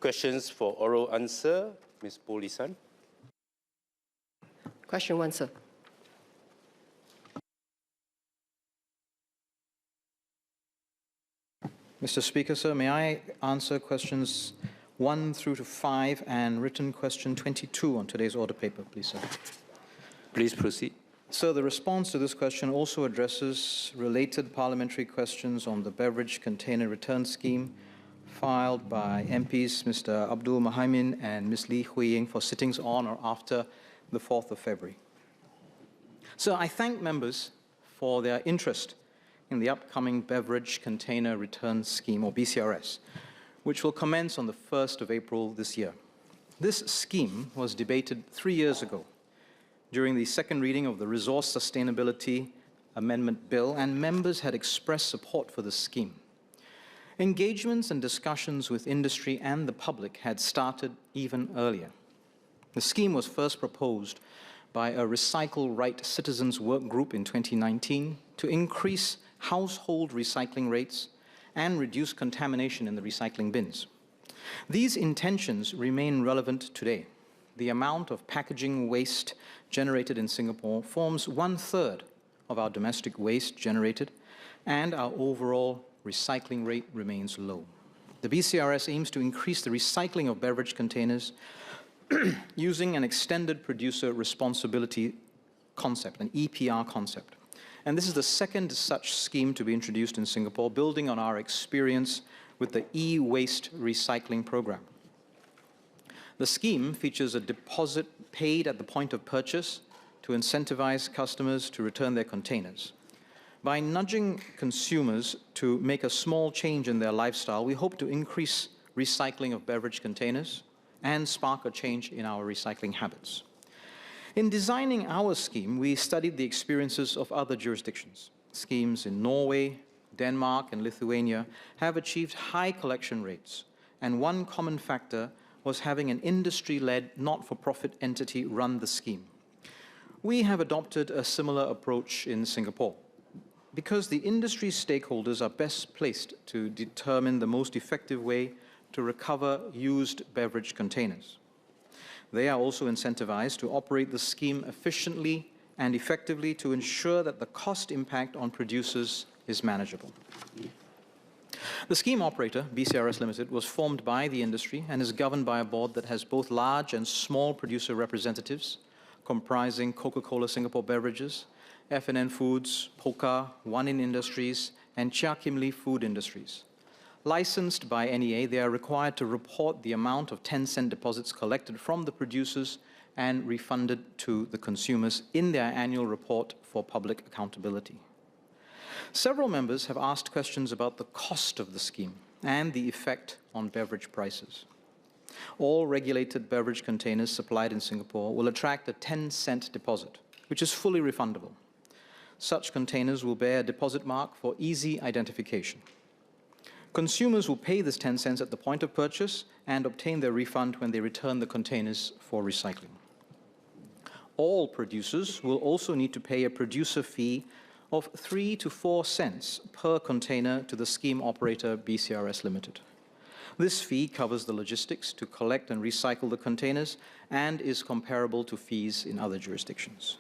Questions for oral answer, Ms. Polisan. Question 1, sir. Mr. Speaker, sir, may I answer questions 1 through to 5 and written question 22 on today's order paper, please, sir? Please proceed. So the response to this question also addresses related parliamentary questions on the Beverage Container Return Scheme filed by MPs Mr. Abdul Muhaimin and Ms. Lee Hui Ying for sittings on or after the 4th of February. So I thank members for their interest in the upcoming Beverage Container Return Scheme, or BCRS, which will commence on the 1st of April this year. This scheme was debated 3 years ago during the second reading of the Resource Sustainability Amendment Bill, and members had expressed support for the scheme. Engagements and discussions with industry and the public had started even earlier. The scheme was first proposed by a Recycle Right Citizens Work Group in 2019 to increase household recycling rates and reduce contamination in the recycling bins. These intentions remain relevant today. The amount of packaging waste generated in Singapore forms 1/3 of our domestic waste generated, and our overall recycling rate remains low. The BCRS aims to increase the recycling of beverage containers using an extended producer responsibility concept, an EPR concept. And this is the second such scheme to be introduced in Singapore, building on our experience with the e-waste recycling program. The scheme features a deposit paid at the point of purchase to incentivize customers to return their containers. By nudging consumers to make a small change in their lifestyle, we hope to increase recycling of beverage containers and spark a change in our recycling habits. In designing our scheme, we studied the experiences of other jurisdictions. Schemes in Norway, Denmark, and Lithuania have achieved high collection rates, and one common factor was having an industry-led, not-for-profit entity run the scheme. We have adopted a similar approach in Singapore, because the industry stakeholders are best placed to determine the most effective way to recover used beverage containers. They are also incentivized to operate the scheme efficiently and effectively to ensure that the cost impact on producers is manageable. The scheme operator, BCRS Limited, was formed by the industry and is governed by a board that has both large and small producer representatives, comprising Coca-Cola Singapore Beverages, F&N Foods, Pokka, One In Industries, and Chia Kim Lee Food Industries. Licensed by NEA, they are required to report the amount of 10-cent deposits collected from the producers and refunded to the consumers in their annual report for public accountability. Several members have asked questions about the cost of the scheme and the effect on beverage prices. All regulated beverage containers supplied in Singapore will attract a 10-cent deposit, which is fully refundable. Such containers will bear a deposit mark for easy identification. Consumers will pay this 10 cents at the point of purchase and obtain their refund when they return the containers for recycling. All producers will also need to pay a producer fee of 3 to 4 cents per container to the scheme operator BCRS Limited. This fee covers the logistics to collect and recycle the containers and is comparable to fees in other jurisdictions.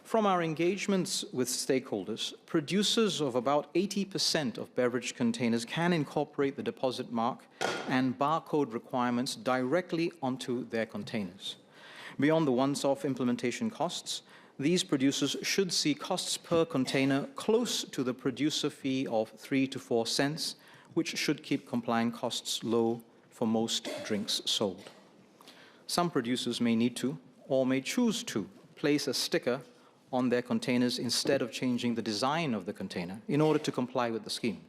From our engagements with stakeholders, producers of about 80% of beverage containers can incorporate the deposit mark and barcode requirements directly onto their containers. Beyond the once-off implementation costs, these producers should see costs per container close to the producer fee of 3 to 4 cents, which should keep compliant costs low for most drinks sold. Some producers may need to, or may choose to, place a sticker on their containers instead of changing the design of the container in order to comply with the scheme.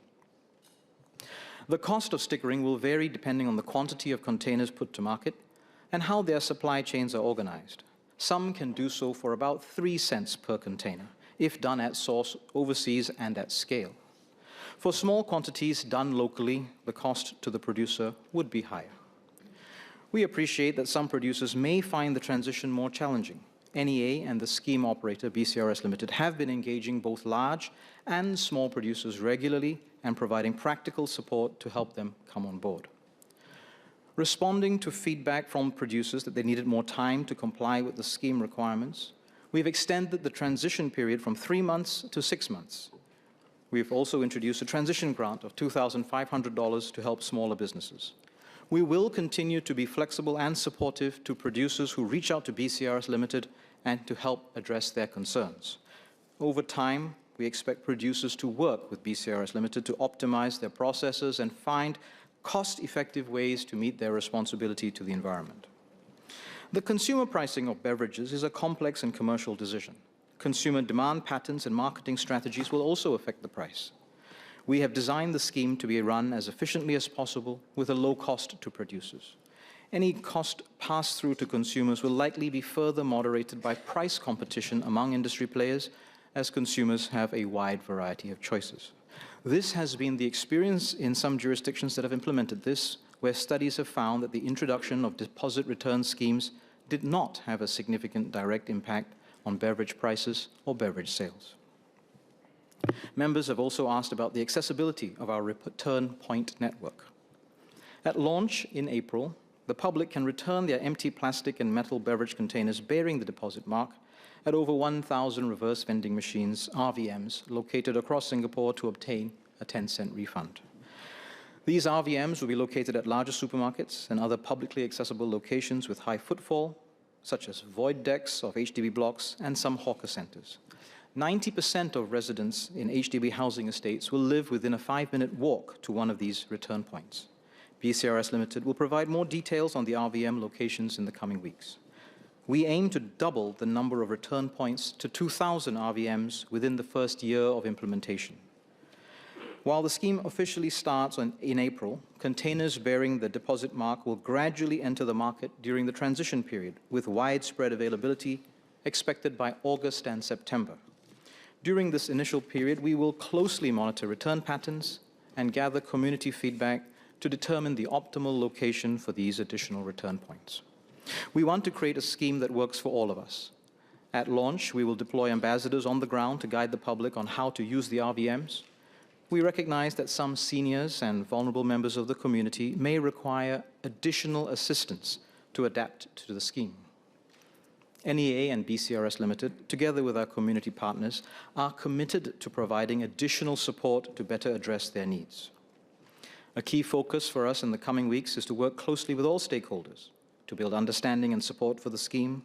The cost of stickering will vary depending on the quantity of containers put to market and how their supply chains are organized. Some can do so for about 3 cents per container, if done at source overseas and at scale. For small quantities done locally, the cost to the producer would be higher. We appreciate that some producers may find the transition more challenging. NEA and the scheme operator, BCRS Limited, have been engaging both large and small producers regularly and providing practical support to help them come on board. Responding to feedback from producers that they needed more time to comply with the scheme requirements, we've extended the transition period from 3 months to 6 months. We've also introduced a transition grant of $2,500 to help smaller businesses. We will continue to be flexible and supportive to producers who reach out to BCRS Limited and to help address their concerns. Over time, we expect producers to work with BCRS Limited to optimize their processes and find cost-effective ways to meet their responsibility to the environment. The consumer pricing of beverages is a complex and commercial decision. Consumer demand patterns and marketing strategies will also affect the price. We have designed the scheme to be run as efficiently as possible with a low cost to producers. Any cost passed through to consumers will likely be further moderated by price competition among industry players, as consumers have a wide variety of choices. This has been the experience in some jurisdictions that have implemented this, where studies have found that the introduction of deposit return schemes did not have a significant direct impact on beverage prices or beverage sales. Members have also asked about the accessibility of our return point network. At launch in April, the public can return their empty plastic and metal beverage containers bearing the deposit mark at over 1,000 reverse vending machines, RVMs, located across Singapore to obtain a 10-cent refund. These RVMs will be located at larger supermarkets and other publicly accessible locations with high footfall, such as void decks of HDB blocks and some hawker centers. 90% of residents in HDB housing estates will live within a 5-minute walk to one of these return points. BCRS Limited will provide more details on the RVM locations in the coming weeks. We aim to double the number of return points to 2,000 RVMs within the first year of implementation. While the scheme officially starts in April, containers bearing the deposit mark will gradually enter the market during the transition period, with widespread availability expected by August and September. During this initial period, we will closely monitor return patterns and gather community feedback to determine the optimal location for these additional return points. We want to create a scheme that works for all of us. At launch, we will deploy ambassadors on the ground to guide the public on how to use the RVMs. We recognize that some seniors and vulnerable members of the community may require additional assistance to adapt to the scheme. NEA and BCRS Limited, together with our community partners, are committed to providing additional support to better address their needs. A key focus for us in the coming weeks is to work closely with all stakeholders to build understanding and support for the scheme.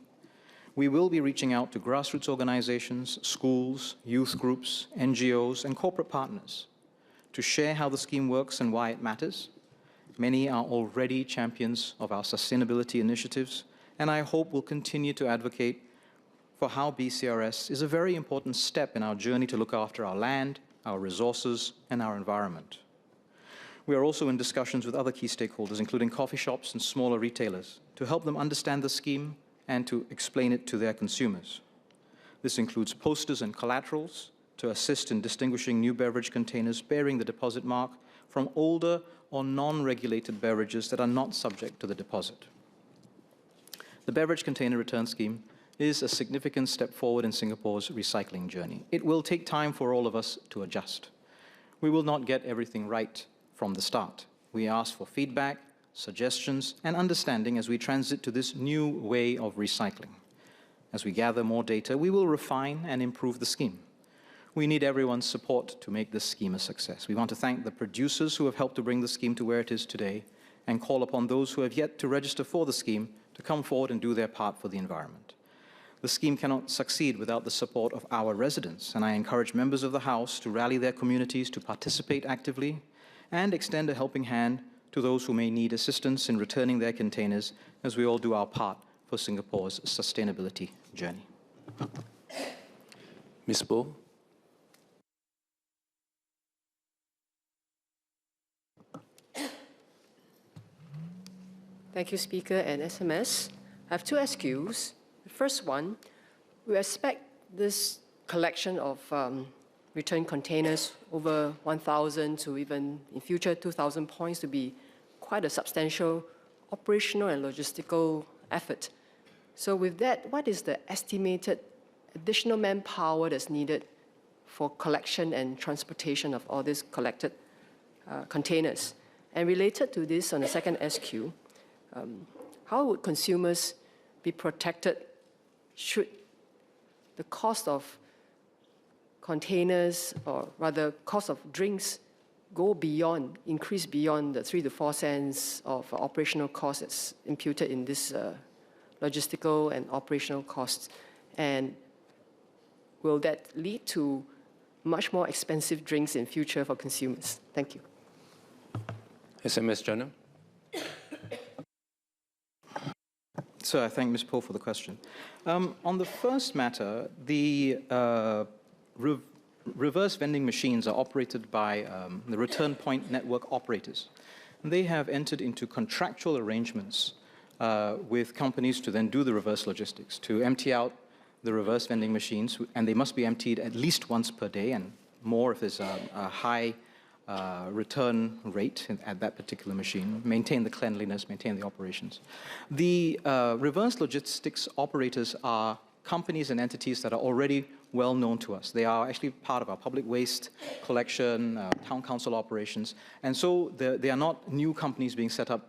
We will be reaching out to grassroots organizations, schools, youth groups, NGOs, and corporate partners to share how the scheme works and why it matters. Many are already champions of our sustainability initiatives, and I hope will continue to advocate for how BCRS is a very important step in our journey to look after our land, our resources, and our environment. We are also in discussions with other key stakeholders, including coffee shops and smaller retailers, to help them understand the scheme and to explain it to their consumers. This includes posters and collaterals to assist in distinguishing new beverage containers bearing the deposit mark from older or non-regulated beverages that are not subject to the deposit. The Beverage Container Return Scheme is a significant step forward in Singapore's recycling journey. It will take time for all of us to adjust. We will not get everything right from the start. We ask for feedback, suggestions, and understanding as we transit to this new way of recycling. As we gather more data, we will refine and improve the scheme. We need everyone's support to make this scheme a success. We want to thank the producers who have helped to bring the scheme to where it is today and call upon those who have yet to register for the scheme to come forward and do their part for the environment. The scheme cannot succeed without the support of our residents, and I encourage members of the House to rally their communities to participate actively and extend a helping hand to those who may need assistance in returning their containers as we all do our part for Singapore's sustainability journey. Ms. Bo. Thank you, Speaker and SMS. I have two SQs. The first one, we expect this collection of return containers, over 1,000 to even in future 2,000 points, to be quite a substantial operational and logistical effort. So with that, what is the estimated additional manpower that's needed for collection and transportation of all these collected containers? And related to this, on the second SQ, how would consumers be protected should the cost of containers, or rather cost of drinks, increase beyond the 3 to 4 cents of operational costs that's imputed in this logistical and operational costs? And will that lead to much more expensive drinks in future for consumers? Thank you. SMS Janil. So I thank Ms. Poh for the question. On the first matter, the reverse vending machines are operated by the return point network operators. And they have entered into contractual arrangements with companies to then do the reverse logistics, to empty out the reverse vending machines, and they must be emptied at least once per day, and more if there's a high return rate at that particular machine, maintain the cleanliness, maintain the operations. The reverse logistics operators are companies and entities that are already well known to us. They are actually part of our public waste collection, town council operations, and so they are not new companies being set up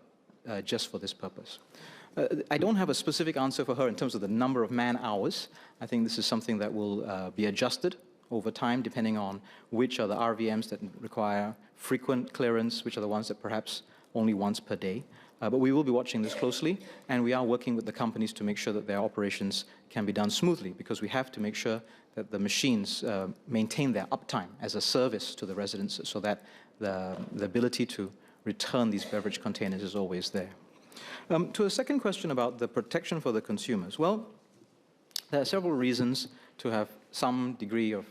just for this purpose. I don't have a specific answer for her in terms of the number of man-hours. I think this is something that will be adjusted over time, depending on which are the RVMs that require frequent clearance, which are the ones that perhaps only once per day. But we will be watching this closely, and we are working with the companies to make sure that their operations can be done smoothly, because we have to make sure that the machines maintain their uptime as a service to the residents, so that the ability to return these beverage containers is always there. To a second question about the protection for the consumers, well, there are several reasons to have some degree of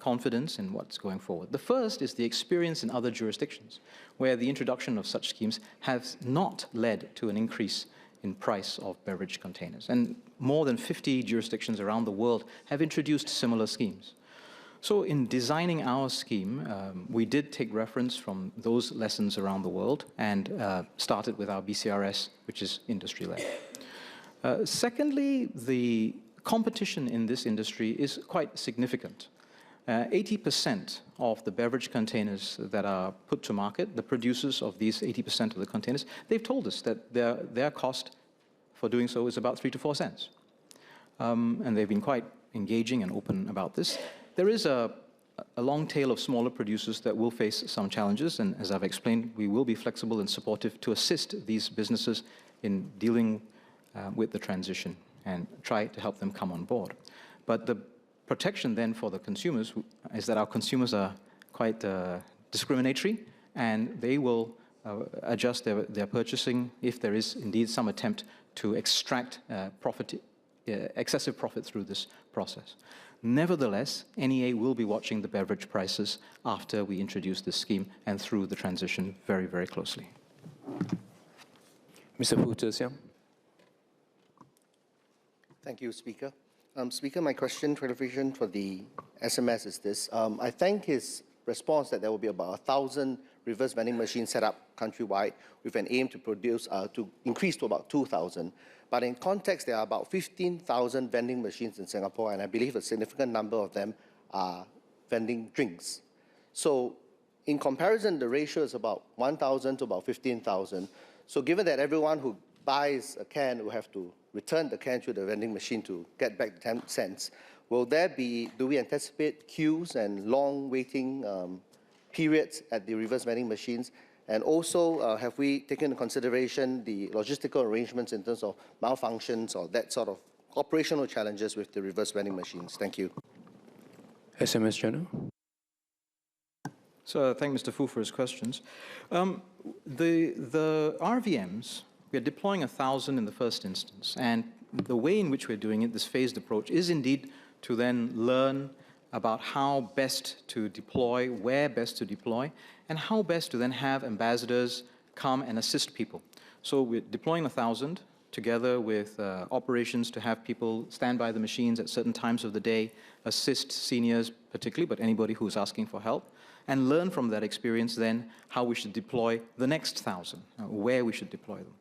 confidence in what's going forward. The first is the experience in other jurisdictions, where the introduction of such schemes has not led to an increase in price of beverage containers. And more than 50 jurisdictions around the world have introduced similar schemes. So in designing our scheme, we did take reference from those lessons around the world and started with our BCRS, which is industry-led. Secondly, the competition in this industry is quite significant. 80% of the beverage containers that are put to market, the producers of these 80% of the containers, they've told us that their cost for doing so is about 3 to 4 cents. And they've been quite engaging and open about this. There is a long tail of smaller producers that will face some challenges, and as I've explained, we will be flexible and supportive to assist these businesses in dealing with the transition and try to help them come on board. But the protection then for the consumers is that our consumers are quite discriminatory, and they will adjust their purchasing if there is indeed some attempt to extract excessive profit through this process. Nevertheless, NEA will be watching the beverage prices after we introduce this scheme and through the transition very, very closely. Mr. Puthucheary. Thank you, Speaker. Speaker, my question, clarification for the SMS is this. I thank his response that there will be about 1,000 reverse vending machines set up countrywide with an aim to increase to about 2,000. But in context, there are about 15,000 vending machines in Singapore, and I believe a significant number of them are vending drinks. So in comparison, the ratio is about 1,000 to about 15,000. So given that everyone who buys a can will have to return the can to the vending machine to get back the 10 cents, do we anticipate queues and long waiting periods at the reverse vending machines? And also, have we taken into consideration the logistical arrangements in terms of malfunctions or that sort of operational challenges with the reverse vending machines? Thank you. SMS Janil. So thank Mr. Fu for his questions. The RVMs, we are deploying 1,000 in the first instance, and the way in which we're doing it, this phased approach, is indeed to then learn about how best to deploy, where best to deploy, and how best to then have ambassadors come and assist people. So we're deploying 1,000 together with operations to have people stand by the machines at certain times of the day, assist seniors particularly, but anybody who's asking for help, and learn from that experience then how we should deploy the next 1,000, where we should deploy them.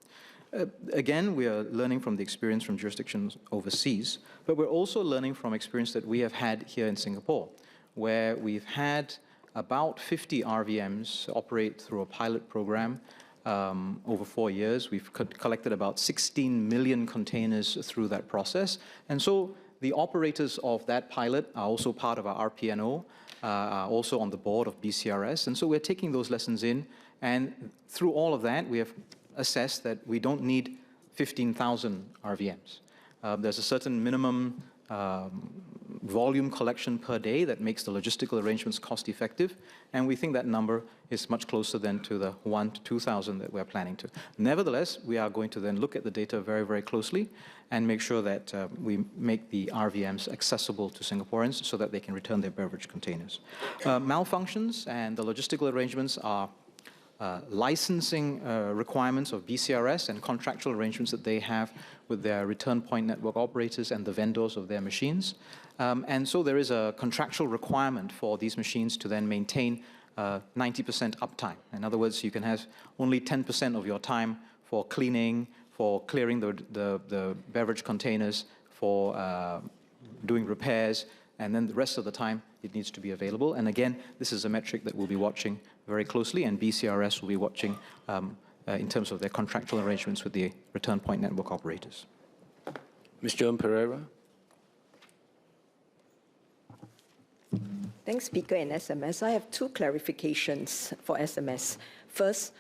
Again, we are learning from the experience from jurisdictions overseas, but we're also learning from experience that we have had here in Singapore, where we've had about 50 RVMs operate through a pilot program over 4 years. We've collected about 16 million containers through that process. And so the operators of that pilot are also part of our RPNO, are also on the board of BCRS. And so we're taking those lessons in. And through all of that, we have assessed that we don't need 15,000 RVMs. There's a certain minimum volume collection per day that makes the logistical arrangements cost effective, and we think that number is much closer than to the 1,000 to 2,000 that we're planning to. Nevertheless, we are going to then look at the data very, very closely and make sure that we make the RVMs accessible to Singaporeans so that they can return their beverage containers. Malfunctions and the logistical arrangements are licensing requirements of BCRS and contractual arrangements that they have with their return point network operators and the vendors of their machines. And so there is a contractual requirement for these machines to then maintain 90% uptime. In other words, you can have only 10% of your time for cleaning, for clearing the beverage containers, for doing repairs, and then the rest of the time it needs to be available. And again, this is a metric that we'll be watching very closely, and BCRS will be watching in terms of their contractual arrangements with the return point network operators. Ms. Joan Pereira. Thanks, Speaker and SMS. I have two clarifications for SMS. First,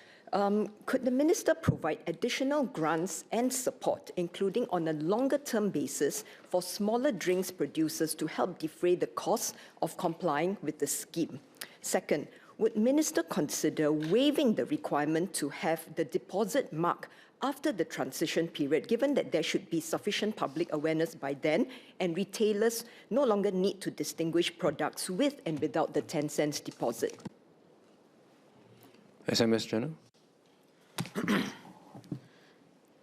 could the Minister provide additional grants and support, including on a longer-term basis, for smaller drinks producers to help defray the cost of complying with the scheme? Second, would Minister consider waiving the requirement to have the deposit mark after the transition period, given that there should be sufficient public awareness by then and retailers no longer need to distinguish products with and without the 10 cents deposit? SMS Janil.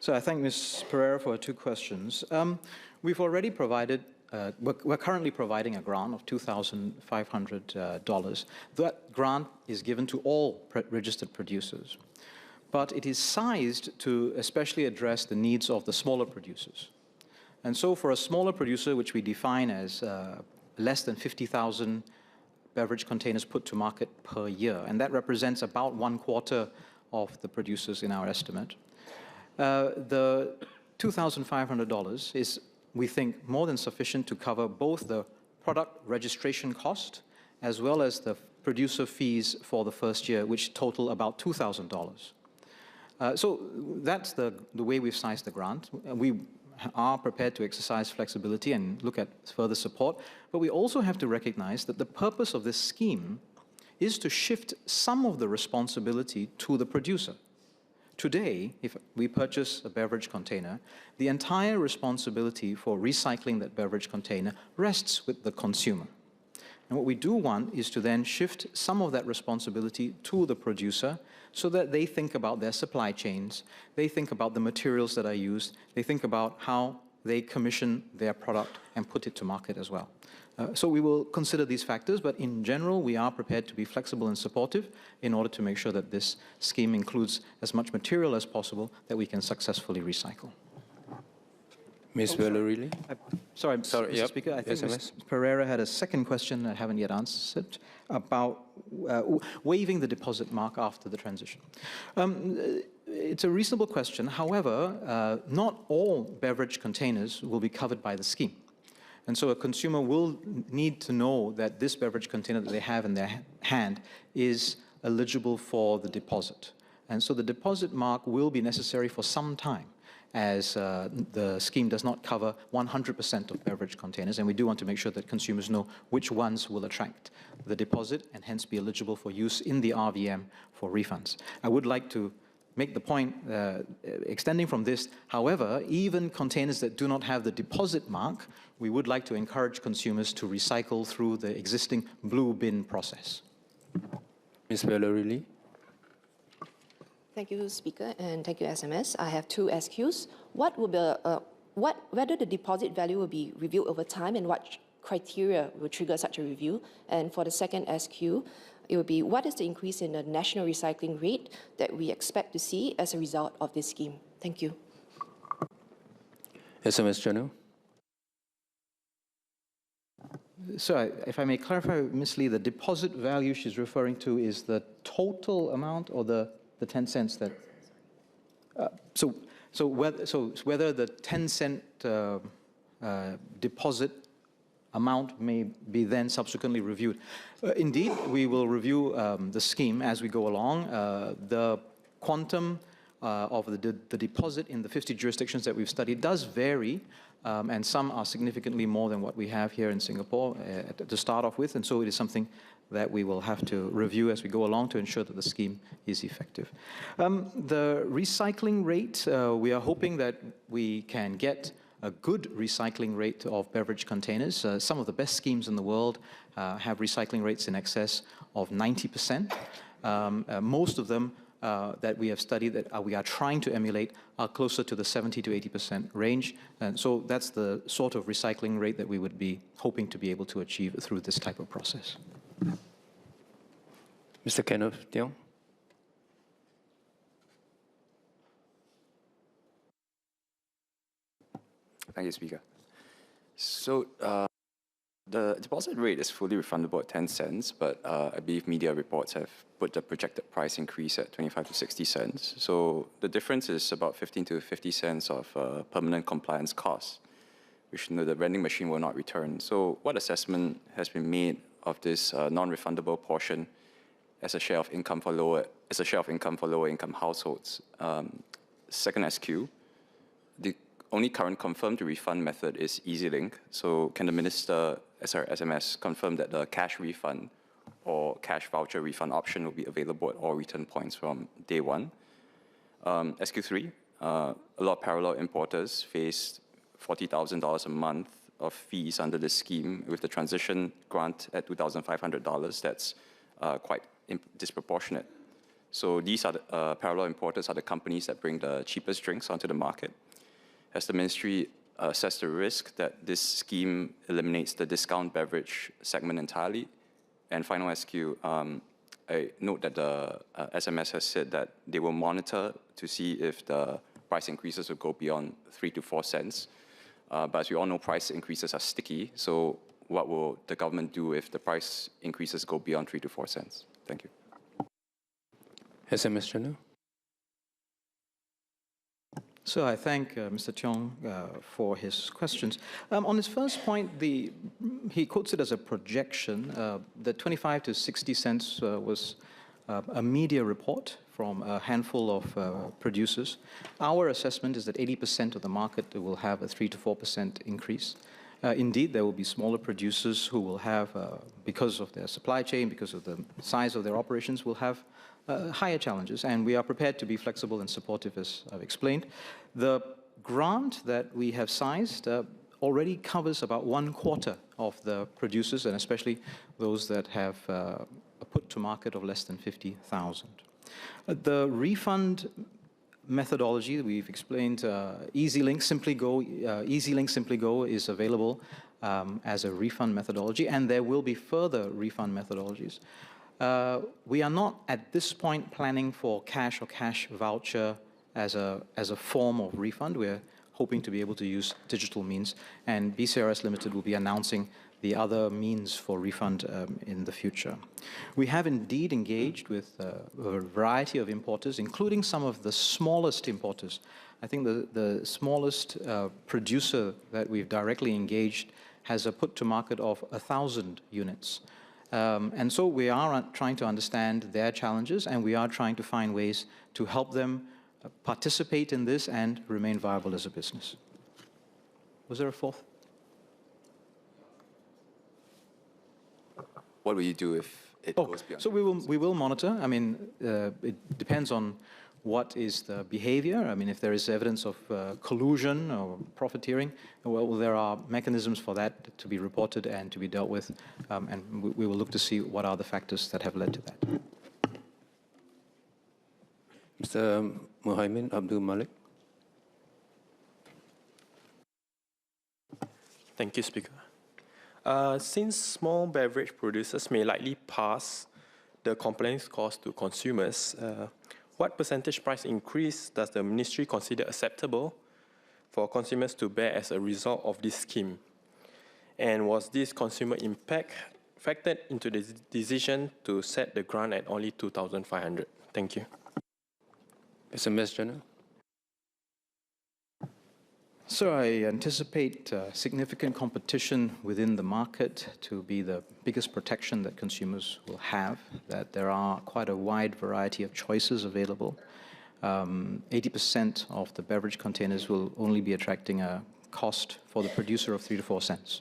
So I thank Ms. Pereira for her two questions. We've already provided, we're currently providing a grant of $2,500. That grant is given to all registered producers, but it is sized to especially address the needs of the smaller producers. And so for a smaller producer, which we define as less than 50,000 beverage containers put to market per year, and that represents about 1/4 of the producers in our estimate. The $2,500 is, we think, more than sufficient to cover both the product registration cost as well as the producer fees for the first year, which total about $2,000. So that's the way we've sized the grant. We are prepared to exercise flexibility and look at further support, but we also have to recognize that the purpose of this scheme is to shift some of the responsibility to the producer. Today, if we purchase a beverage container, the entire responsibility for recycling that beverage container rests with the consumer. And what we do want is to then shift some of that responsibility to the producer so that they think about their supply chains, they think about the materials that are used, they think about how they commission their product and put it to market as well. So we will consider these factors, but in general, we are prepared to be flexible and supportive in order to make sure that this scheme includes as much material as possible that we can successfully recycle. Ms. Valerie. Sorry, Sorry, Mr. yep. Speaker, I think SMS. Ms. Pereira had a second question I haven't yet answered about waiving the deposit mark after the transition. It's a reasonable question. However, not all beverage containers will be covered by the scheme. And so a consumer will need to know that this beverage container that they have in their hand is eligible for the deposit. And so the deposit mark will be necessary for some time, as the scheme does not cover 100% of beverage containers, and we do want to make sure that consumers know which ones will attract the deposit and hence be eligible for use in the RVM for refunds. I would like to make the point, extending from this, however, even containers that do not have the deposit mark, we would like to encourage consumers to recycle through the existing blue bin process. Ms. Valerie. Thank you, Speaker, and thank you, SMS. I have two SQs. Whether the deposit value will be reviewed over time and what criteria will trigger such a review? And for the second SQ, it will be, what is the increase in the national recycling rate that we expect to see as a result of this scheme? Thank you. SMS Janil. So if I may clarify, Ms. Lee, the deposit value she's referring to is the total amount or the 10 cents that So whether the 10-cent deposit amount may be then subsequently reviewed. Indeed, we will review the scheme as we go along. The quantum of the deposit in the 50 jurisdictions that we've studied does vary, and some are significantly more than what we have here in Singapore to start off with, and so it is something that we will have to review as we go along to ensure that the scheme is effective. The recycling rate, we are hoping that we can get a good recycling rate of beverage containers. Some of the best schemes in the world have recycling rates in excess of 90%. Most of them that we have studied that we are trying to emulate are closer to the 70 to 80% range. And so that's the sort of recycling rate that we would be hoping to be able to achieve through this type of process. Mr. Kenneth Tiong. Thank you, Speaker. So the deposit rate is fully refundable at 10 cents, but I believe media reports have put the projected price increase at 25 to 60 cents. So the difference is about 15 to 50 cents of permanent compliance costs, which the vending machine will not return. So what assessment has been made of this non-refundable portion as a share of income for lower income households? Second SQ, the only current confirmed refund method is EasyLink. So can the Minister, SMS, confirm that the cash refund or cash voucher refund option will be available at all return points from day one? SQ3, a lot of parallel importers face $40,000 a month of fees under the scheme. With the transition grant at $2,500, that's quite disproportionate. So these are the parallel importers are the companies that bring the cheapest drinks onto the market. Has the ministry assessed the risk that this scheme eliminates the discount beverage segment entirely? And final SQ, I note that the SMS has said that they will monitor to see if the price increases will go beyond 3 to 4 cents. But as we all know, price increases are sticky. So what will the government do if the price increases go beyond 3 to 4 cents? Thank you. SMS Janil. So I thank Mr. Tiong for his questions. On his first point, he quotes it as a projection. The 25 to 60 cents was a media report from a handful of producers. Our assessment is that 80% of the market will have a 3 to 4% increase. Indeed, there will be smaller producers who will have, because of their supply chain, because of the size of their operations, will have higher challenges, and we are prepared to be flexible and supportive, as I've explained. The grant that we have sized already covers about 1/4 of the producers, and especially those that have a put to market of less than 50,000. The refund methodology that we've explained, EasyLink Simply Go is available as a refund methodology, and there will be further refund methodologies. We are not at this point planning for cash or cash voucher as a form of refund. We're hoping to be able to use digital means, and BCRS Limited will be announcing the other means for refund in the future. We have indeed engaged with a variety of importers, including some of the smallest importers. I think the smallest producer that we've directly engaged has a put to market of 1,000 units. And so we are trying to understand their challenges, and we are trying to find ways to help them participate in this and remain viable as a business. Was there a fourth? What will you do if it goes beyond? So we will monitor. I mean, it depends on what is the behavior. I mean, if there is evidence of collusion or profiteering, well, there are mechanisms for that to be reported and to be dealt with, and we will look to see what are the factors that have led to that. Mr. Muhaimin Abdul Malik. Thank you, Speaker. Since small beverage producers may likely pass the complaints cost to consumers, what percentage price increase does the ministry consider acceptable for consumers to bear as a result of this scheme? And was this consumer impact factored into the decision to set the grant at only 2,500? Thank you. SMS Janil. So I anticipate significant competition within the market to be the biggest protection that consumers will have, that there are quite a wide variety of choices available. 80% of the beverage containers will only be attracting a cost for the producer of 3 to 4 cents.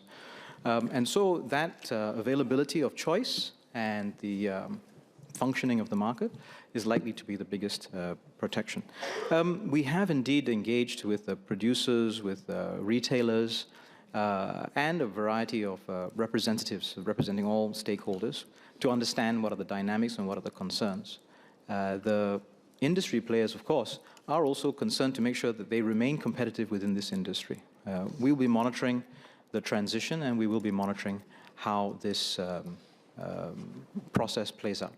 And so that availability of choice and the functioning of the market is likely to be the biggest protection. We have indeed engaged with the producers, with retailers, and a variety of representatives representing all stakeholders to understand what are the dynamics and what are the concerns. The industry players, of course, are also concerned to make sure that they remain competitive within this industry. We will be monitoring the transition, and we will be monitoring how this process plays out.